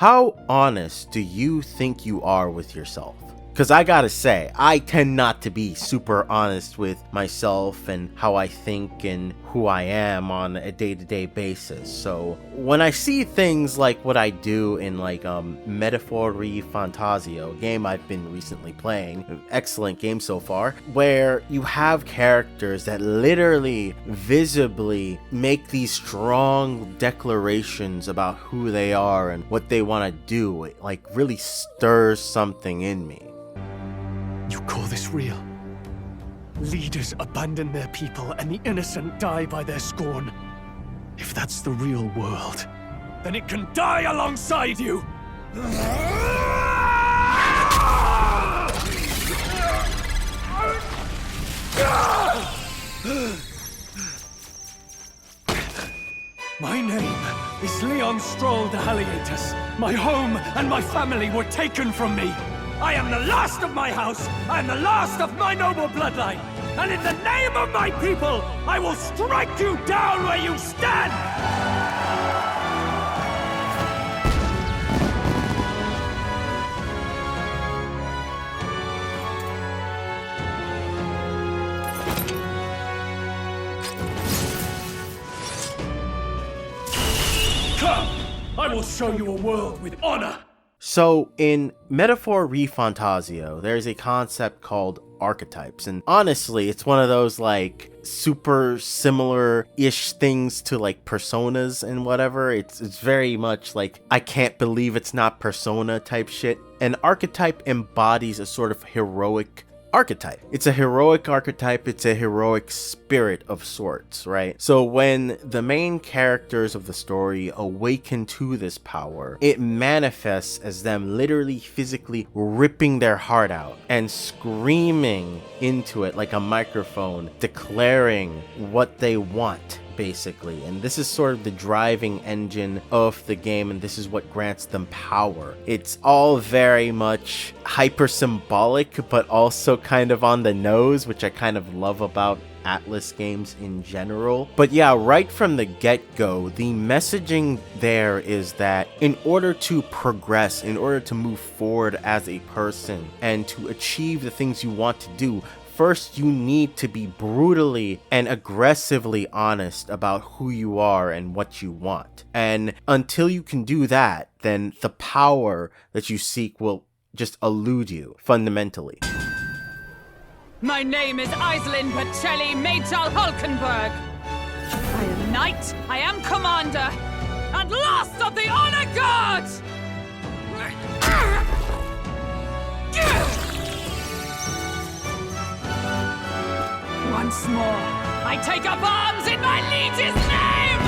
How honest do you think you are with yourself? Because I gotta say, I tend not to be super honest with myself and how I think and who I am on a day-to-day basis. So when I see things like what I do in Metaphor ReFantazio, a game I've been recently playing, an excellent game so far, where you have characters that literally visibly make these strong declarations about who they are and what they want to do, it really stirs something in me. You call this real? Leaders abandon their people and the innocent die by their scorn. If that's the real world, then it can die alongside you! My name is Leon Strohl de Hulkenburg. My home and my family were taken from me. I am the last of my house, I am the last of my noble bloodline, and in the name of my people, I will strike you down where you stand! Come! I will show you a world with honor! So in Metaphor ReFantazio, there's a concept called archetypes, and honestly, it's one of those super similar-ish things to personas and whatever. It's very much I can't believe it's not Persona type shit. An archetype embodies a sort of heroic archetype. It's a heroic archetype, it's a heroic spirit of sorts, right? So when the main characters of the story awaken to this power, it manifests as them literally physically ripping their heart out and screaming into it like a microphone, declaring what they want, basically. And this is sort of the driving engine of the game, and this is what grants them power. It's all very much hyper symbolic, but also kind of on the nose, which I kind of love about Atlas games in general. But yeah, right from the get-go, the messaging there is that in order to progress, in order to move forward as a person and to achieve the things you want to do, first, you need to be brutally and aggressively honest about who you are and what you want. And until you can do that, then the power that you seek will just elude you, fundamentally. My name is Iselin Pacelli Majal Hulkenburg. I am knight, I am commander, and last of the honor guards! Once more, I take up arms in my liege's name!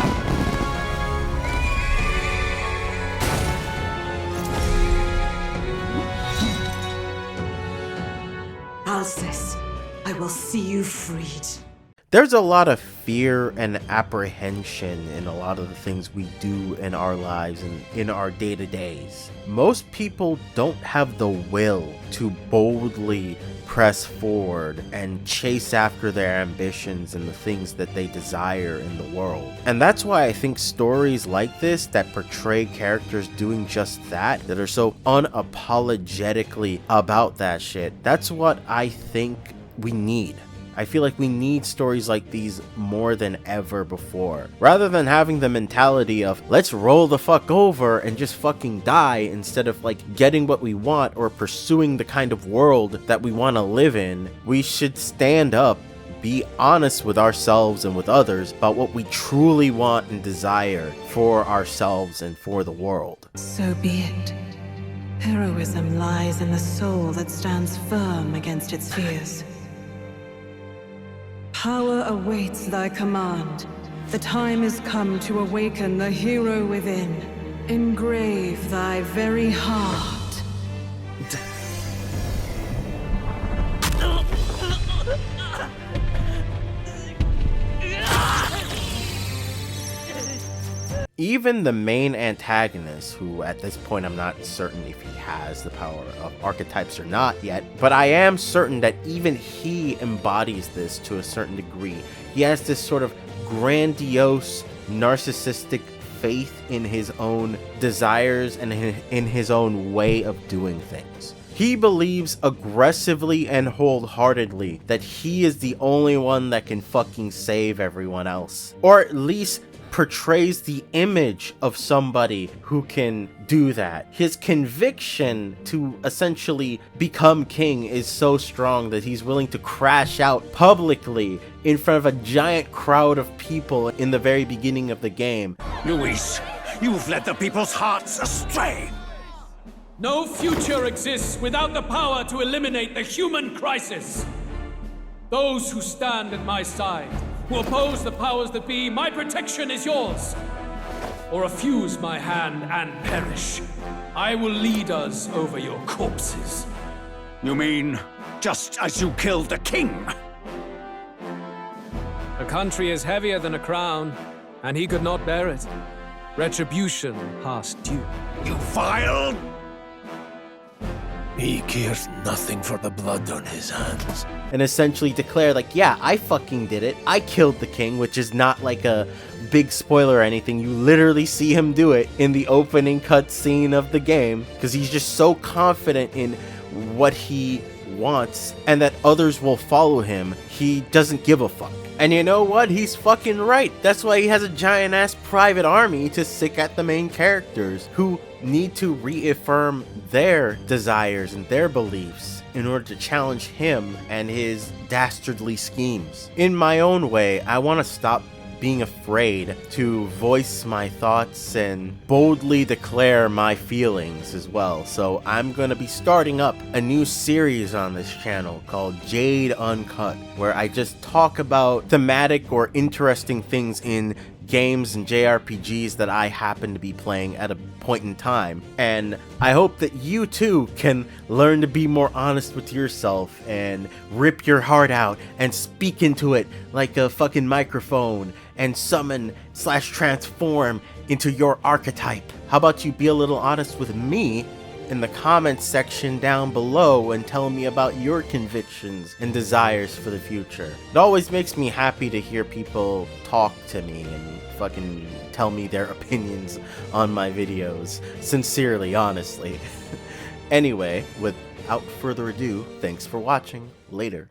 Alcest, I will see you freed. There's a lot of fear and apprehension in a lot of the things we do in our lives and in our day-to-days. Most people don't have the will to boldly press forward and chase after their ambitions and the things that they desire in the world. And that's why I think stories like this that portray characters doing just that are so unapologetically about that shit, that's what I think we need. I feel like we need stories like these more than ever before. Rather than having the mentality of, let's roll the fuck over and just fucking die, instead of getting what we want or pursuing the kind of world that we want to live in, we should stand up, be honest with ourselves and with others about what we truly want and desire for ourselves and for the world. So be it. Heroism lies in the soul that stands firm against its fears. Power awaits thy command. The time is come to awaken the hero within. Engrave thy very heart. Even the main antagonist, who at this point I'm not certain if he has the power of archetypes or not yet, but I am certain that even he embodies this to a certain degree. He has this sort of grandiose, narcissistic faith in his own desires and in his own way of doing things. He believes aggressively and wholeheartedly that he is the only one that can fucking save everyone else. Or at least portrays the image of somebody who can do that. His conviction to essentially become king is so strong that he's willing to crash out publicly in front of a giant crowd of people in the very beginning of the game. Luis, you've led the people's hearts astray. No future exists without the power to eliminate the human crisis. Those who stand at my side, who oppose the powers that be, my protection is yours. Or refuse my hand and perish. I will lead us over your corpses. You mean, just as you killed the king? A country is heavier than a crown, and he could not bear it. Retribution past due. You vile... He cares nothing for the blood on his hands. And essentially declare like, yeah, I fucking did it. I killed the king, which is not like a big spoiler or anything. You literally see him do it in the opening cutscene of the game because he's just so confident in what he wants and that others will follow him. He doesn't give a fuck. And you know what? He's fucking right. That's why he has a giant ass private army to sick at the main characters who need to reaffirm their desires and their beliefs in order to challenge him and his dastardly schemes. In my own way, I want to stop being afraid to voice my thoughts and boldly declare my feelings as well. So I'm going to be starting up a new series on this channel called Jade Uncut, where I just talk about thematic or interesting things in games and JRPGs that I happen to be playing at a point in time. And I hope that you too can learn to be more honest with yourself and rip your heart out and speak into it like a fucking microphone and summon/transform into your archetype. How about you be a little honest with me in the comments section down below and tell me about your convictions and desires for the future. It always makes me happy to hear people talk to me and fucking tell me their opinions on my videos. Sincerely, honestly. Anyway, without further ado, thanks for watching. Later.